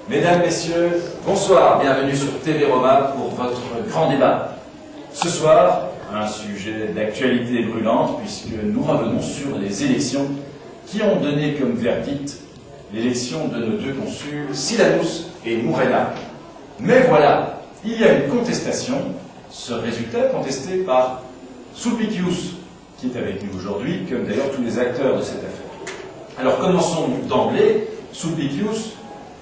Mesdames, Messieurs, bonsoir, bienvenue sur TV Roma pour votre grand débat. Ce soir, un sujet d'actualité brûlante puisque nous revenons sur les élections qui ont donné comme verdict l'élection de nos deux consuls, Silanus et Murena. Mais voilà, il y a une contestation, ce résultat contesté par Sulpicius, qui est avec nous aujourd'hui, comme d'ailleurs tous les acteurs de cette affaire. Alors commençons d'emblée. Sulpicius,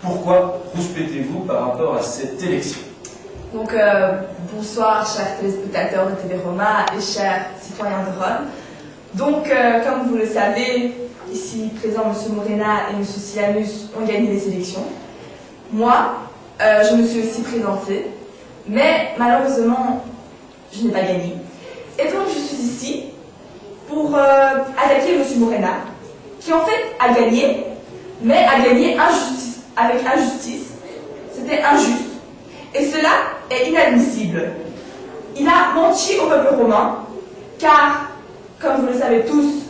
pourquoi rouspétez-vous par rapport à cette élection? Donc, bonsoir chers téléspectateurs de TV Roma et chers citoyens de Rome. Donc, comme vous le savez, ici présent M. Murena et M. Silanus ont gagné les élections. Moi, je me suis aussi présentée, mais malheureusement, je n'ai pas gagné. Et donc, je suis ici pour attaquer M. Murena, qui en fait a gagné, mais a gagné avec injustice. C'était injuste. Et cela est inadmissible. Il a menti au peuple romain, car, comme vous le savez tous,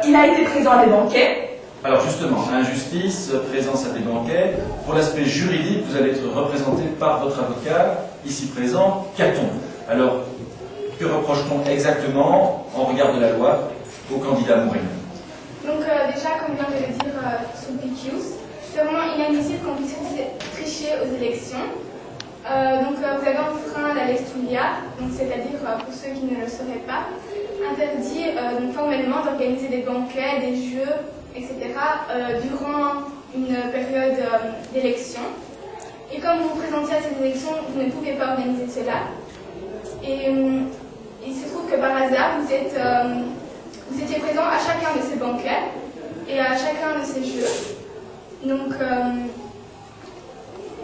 il a été présent à des banquets. Alors justement, injustice, présence à des banquets. Pour l'aspect juridique, vous allez être représenté par votre avocat, ici présent, Caton. Alors, que reproche-t-on exactement, en regard de la loi, au candidat Murena? Donc déjà, comme vient de le dire Sulpicius, c'est vraiment inadmissible qu'on puisse tricher aux élections. Donc vous avez enfreint la Lex Tullia, c'est-à-dire, pour ceux qui ne le sauraient pas, interdit donc formellement d'organiser des banquets, des jeux, etc. Durant une période d'élection. Et comme vous vous présentiez à ces élections, vous ne pouviez pas organiser cela. Et il se trouve que par hasard, vous étiez présent à chacun de ces banquets et à chacun de ces jeux. Donc,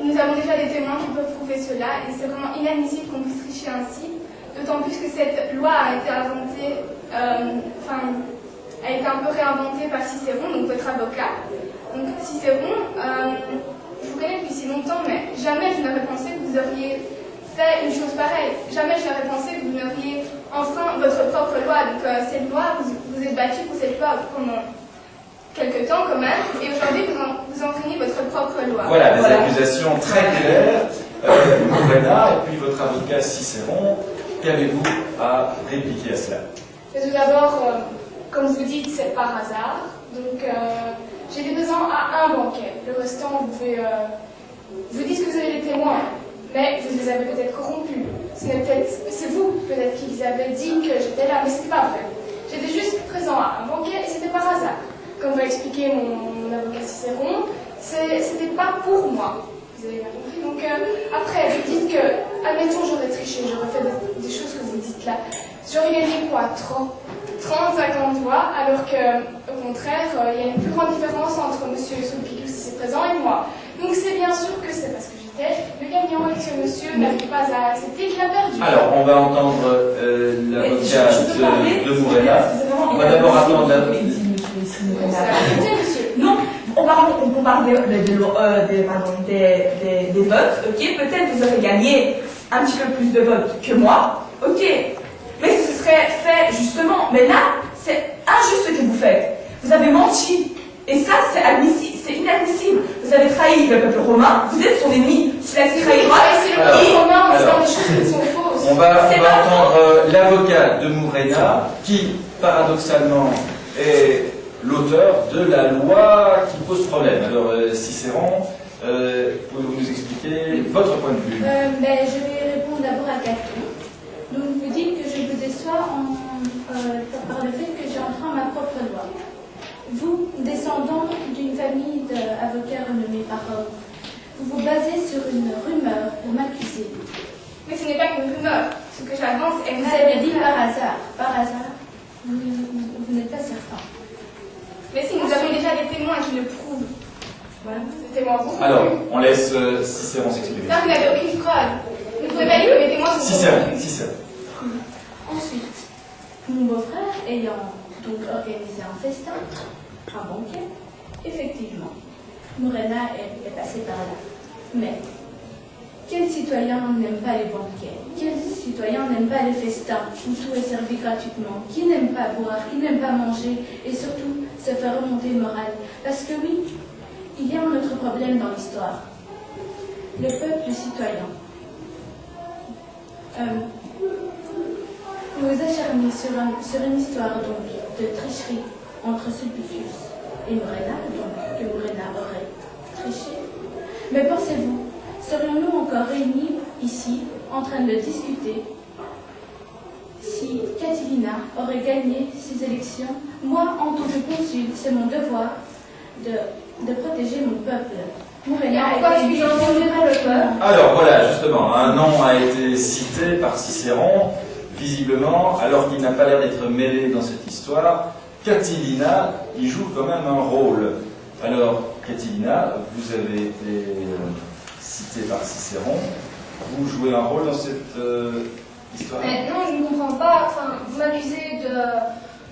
nous avons déjà des témoins qui peuvent prouver cela et c'est vraiment inadmissible qu'on puisse tricher ainsi, d'autant plus que cette loi a été inventée, a été un peu réinventée par Cicéron, donc votre avocat. Donc, Cicéron, je vous connais depuis si longtemps, mais jamais je n'aurais pensé que vous auriez fait une chose pareille. Jamais je n'aurais pensé que vous n'auriez enfreint votre propre loi. Donc cette loi, vous êtes battu pour cette loi pendant quelques temps quand même, et aujourd'hui vous enfreignez votre propre loi. Voilà, des accusations très claires. Murena et puis votre avocat Cicéron, qu'avez-vous à répliquer à cela? Mais tout d'abord, comme vous dites, c'est par hasard. Donc j'ai été présent à un banquet. Le restant, vous dites que vous avez des témoins. Mais vous les avez peut-être corrompus. C'est vous, peut-être, qui les avez dit que j'étais là, mais ce n'est pas vrai. J'étais juste présent à un banquet et c'était par hasard. Comme va expliquer mon avocat Cicéron, c'était pas pour moi. Vous avez bien compris. Donc après, vous dites que, admettons, j'aurais triché, j'aurais fait des choses que vous dites là. J'aurais gagné quoi? 30, 50 voix, alors qu'au contraire, il y a une plus grande différence entre M. Sulpicius ici présent et moi. Donc c'est bien sûr que c'est parce que le gagnant et que monsieur n'avait pas à accepter qu'il a perdu. Alors, on va entendre l'avocat de Murena. On va d'abord attendre la... Non, on parle des votes, ok. Peut-être vous aurez gagné un petit peu plus de votes que moi, ok. Mais ce serait fait justement. Mais là, c'est injuste ce que vous faites. Vous avez menti. Et ça, c'est admissible, c'est inadmissible. Vous avez trahi le peuple romain, vous êtes son ennemi. Cela se trahira. C'est le peuple romain en disant des choses qui sont fausses. On va entendre l'avocat de Murena, qui, paradoxalement, est l'auteur de la loi qui pose problème. Alors, Cicéron, pouvez-vous nous expliquer votre point de vue? Je vais répondre d'abord à Caton. Donc, vous dites que je vous déçois par le fait que j'ai enfreint ma propre loi. Vous, descendant d'une famille d'avocats renommés par Rome, vous vous basez sur une rumeur pour m'accuser. Mais ce n'est pas qu'une rumeur. Ce que j'avance est Vous avez dit par hasard. Par hasard, vous n'êtes pas certain. Mais si, nous avons déjà des témoins qui le prouvent. Voilà, des témoins vous. Alors, on laisse Cicéron s'exprimer. Ça, vous n'avez aucune preuve. Vous ne pouvez pas dire que mes témoins sont Cicéron. Ensuite, mon beau-frère ayant donc organisé un festin, un banquet, effectivement, Murena est passé par là. Mais quel citoyen n'aime pas les banquets? Quel citoyen n'aime pas les festins où tout est servi gratuitement? Qui n'aime pas boire? Qui n'aime pas manger? Et surtout, se faire remonter le moral? Parce que oui, il y a un autre problème dans l'histoire. le peuple citoyen. Vous vous acharnez sur une histoire donc de tricherie entre Sulpicius et Murena, donc que Murena aurait triché. Mais pensez-vous, serions-nous encore réunis ici en train de discuter si Catilina aurait gagné ces élections? Moi, en tant que consul, c'est mon devoir de protéger mon peuple. Murena Pourquoi a été suis-je en élu danger par le peuple. Alors voilà, justement, un nom a été cité par Cicéron, visiblement, alors qu'il n'a pas l'air d'être mêlé dans cette histoire. Catilina, il joue quand même un rôle. Alors, Catilina, vous avez été cité par Cicéron, vous jouez un rôle dans cette histoire? Non, je ne comprends pas. Enfin, vous m'accusez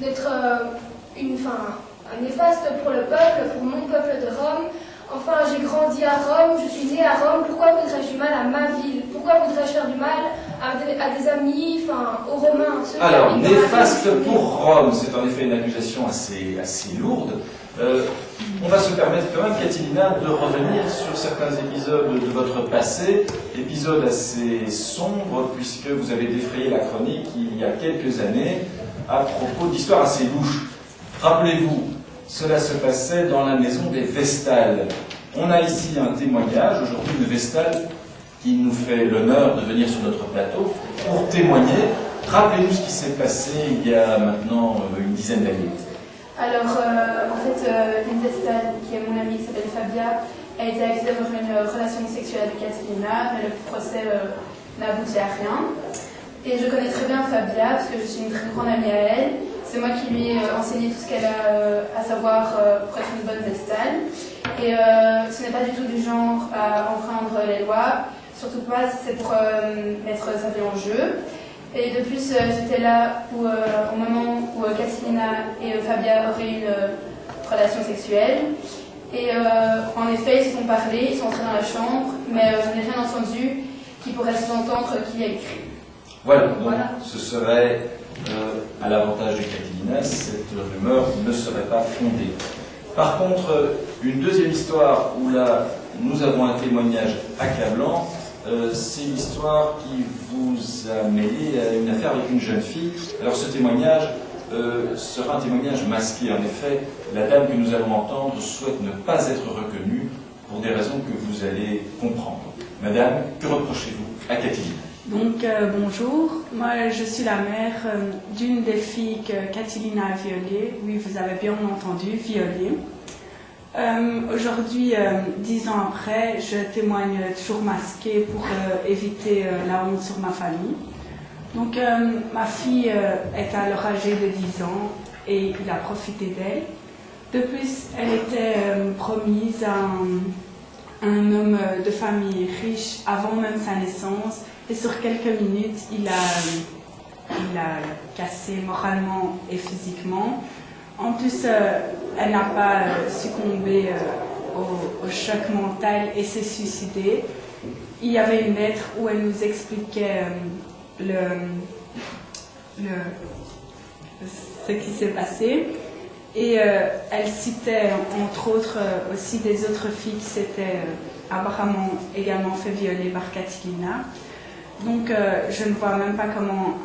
d'être un néfaste pour le peuple, pour mon peuple de Rome. Enfin, j'ai grandi à Rome, je suis née à Rome. Pourquoi voudrais-je du mal à ma ville? Pourquoi voudrais-je faire du mal à des amis, aux Romains? Alors, néfaste pour Rome, c'est en effet une accusation assez lourde. On va se permettre quand même, Catilina, de revenir sur certains épisodes de votre passé, épisodes assez sombres, puisque vous avez défrayé la chronique il y a quelques années à propos d'histoires assez louches. Rappelez-vous, cela se passait dans la maison des Vestales. On a ici un témoignage, aujourd'hui de Vestales, qui nous fait l'honneur de venir sur notre plateau pour témoigner. Rappelez-nous ce qui s'est passé il y a maintenant une dizaine d'années. Alors, en fait, une Vestale, qui est mon amie, qui s'appelle Fabia, a été accusée d'avoir une relation sexuelle avec Catilina, mais le procès n'aboutit à rien. Et je connais très bien Fabia, parce que je suis une très grande amie à elle. C'est moi qui lui ai enseigné tout ce qu'elle a à savoir pour être une bonne Vestale. Et ce n'est pas du tout du genre à enfreindre les lois, surtout pas si c'est pour mettre sa vie en jeu. Et de plus, j'étais là au moment où Catilina et Fabia auraient eu une relation sexuelle. Et en effet, ils se sont parlé, ils sont entrés dans la chambre, mais je n'ai rien entendu qui pourrait sous-entendre qui a écrit. Voilà, donc ce serait à l'avantage de Catilina, cette rumeur ne serait pas fondée. Par contre, une deuxième histoire où là, nous avons un témoignage accablant, c'est une histoire qui vous a mêlé à une affaire avec une jeune fille. Alors ce témoignage sera un témoignage masqué. En effet, la dame que nous allons entendre souhaite ne pas être reconnue pour des raisons que vous allez comprendre. Madame, que reprochez-vous à Catilina? Donc, bonjour, moi je suis la mère d'une des filles que Catilina a violées. Oui, vous avez bien entendu, violée. Aujourd'hui, 10 ans après, je témoigne toujours masquée pour éviter la honte sur ma famille. Donc, ma fille est alors âgée de 10 ans et il a profité d'elle. De plus, elle était promise à un homme de famille riche avant même sa naissance. Et sur quelques minutes, il a cassé moralement et physiquement. En plus, elle n'a pas succombé au choc mental et s'est suicidée. Il y avait une lettre où elle nous expliquait ce qui s'est passé. Et elle citait entre autres aussi des autres filles qui s'étaient apparemment également fait violer par Catilina. Donc je ne vois même pas comment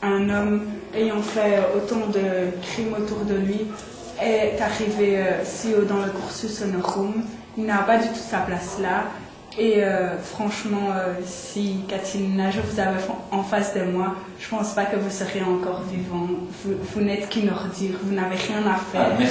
un homme ayant fait autant de crimes autour de lui est arrivé si haut dans le cursus honorum. Il n'a pas du tout sa place là. Et franchement, si Catilina, je vous avais en face de moi, je ne pense pas que vous seriez encore vivant. Vous n'êtes qu'une ordure, vous n'avez rien à faire. Merci.